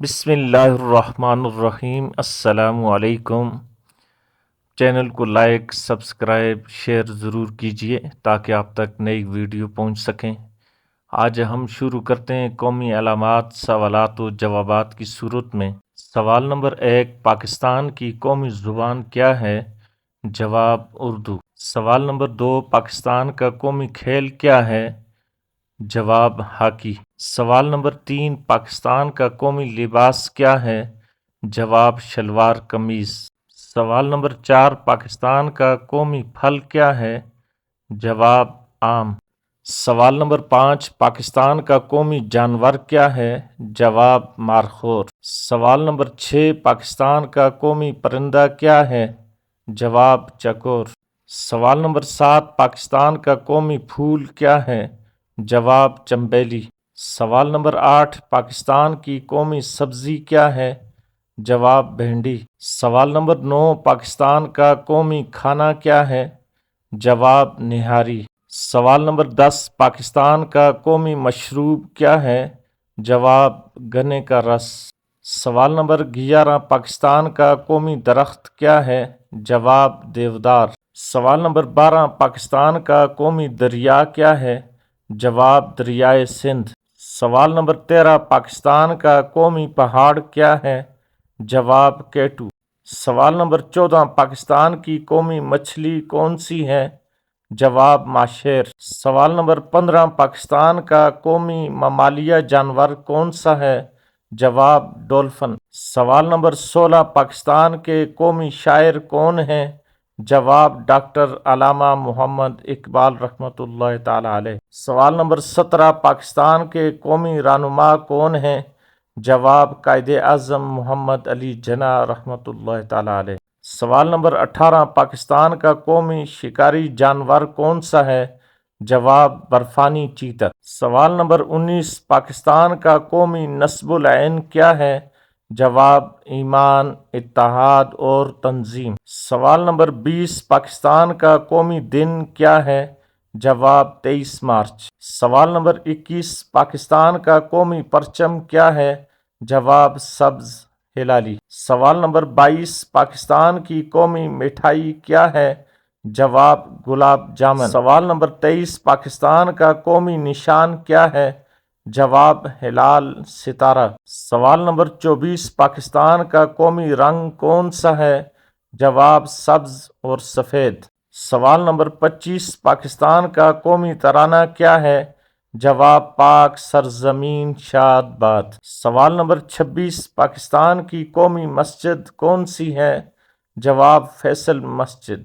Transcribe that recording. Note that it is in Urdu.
بسم اللہ الرحمن الرحیم۔ السلام علیکم۔ چینل کو لائک، سبسکرائب، شیئر ضرور کیجیے تاکہ آپ تک نئی ویڈیو پہنچ سکیں۔ آج ہم شروع کرتے ہیں قومی علامات سوالات و جوابات کی صورت میں۔ سوال نمبر 1، پاکستان کی قومی زبان کیا ہے؟ جواب اردو۔ سوال نمبر 2، پاکستان کا قومی کھیل کیا ہے؟ جواب ہاکی۔ سوال نمبر 3، پاکستان کا قومی لباس کیا ہے؟ جواب شلوار قمیض۔ سوال نمبر 4، پاکستان کا قومی پھل کیا ہے؟ جواب آم۔ سوال نمبر 5، پاکستان کا قومی جانور کیا ہے؟ جواب مارخور۔ سوال نمبر 6، پاکستان کا قومی پرندہ کیا ہے؟ جواب چکور۔ سوال نمبر 7، پاکستان کا قومی پھول کیا ہے؟ جواب چنبیلی۔ سوال نمبر 8، پاکستان کی قومی سبزی کیا ہے؟ جواب بھنڈی۔ سوال نمبر 9، پاکستان کا قومی کھانا کیا ہے؟ جواب نہاری۔ سوال نمبر 10، پاکستان کا قومی مشروب کیا ہے؟ جواب گنے کا رس۔ سوال نمبر 11، پاکستان کا قومی درخت کیا ہے؟ جواب دیودار۔ سوال نمبر 12، پاکستان کا قومی دریا کیا ہے؟ جواب دریائے سندھ۔ سوال نمبر 13، پاکستان کا قومی پہاڑ کیا ہے؟ جواب کیٹو۔ سوال نمبر 14، پاکستان کی قومی مچھلی کون سی ہے؟ جواب ماشیر۔ سوال نمبر 15، پاکستان کا قومی ممالیہ جانور کون سا ہے؟ جواب ڈولفن۔ سوال نمبر 16، پاکستان کے قومی شاعر کون ہیں؟ جواب ڈاکٹر علامہ محمد اقبال رحمۃ اللہ تعالی علیہ۔ سوال نمبر 17، پاکستان کے قومی رہنما کون ہیں؟ جواب قائد اعظم محمد علی جناح رحمۃ اللہ تعالی علیہ۔ سوال نمبر 18، پاکستان کا قومی شکاری جانور کون سا ہے؟ جواب برفانی چیتا۔ سوال نمبر 19، پاکستان کا قومی نصب العین کیا ہے؟ جواب ایمان، اتحاد اور تنظیم۔ سوال نمبر 20، پاکستان کا قومی دن کیا ہے؟ جواب 23 مارچ۔ سوال نمبر 21، پاکستان کا قومی پرچم کیا ہے؟ جواب سبز ہلالی۔ سوال نمبر 22، پاکستان کی قومی مٹھائی کیا ہے؟ جواب گلاب جامن۔ سوال نمبر 23، پاکستان کا قومی نشان کیا ہے؟ جواب ہلال ستارہ۔ سوال نمبر 24، پاکستان کا قومی رنگ کون سا ہے؟ جواب سبز اور سفید۔ سوال نمبر 25، پاکستان کا قومی ترانہ کیا ہے؟ جواب پاک سرزمین شاد باد۔ سوال نمبر 26، پاکستان کی قومی مسجد کون سی ہے؟ جواب فیصل مسجد۔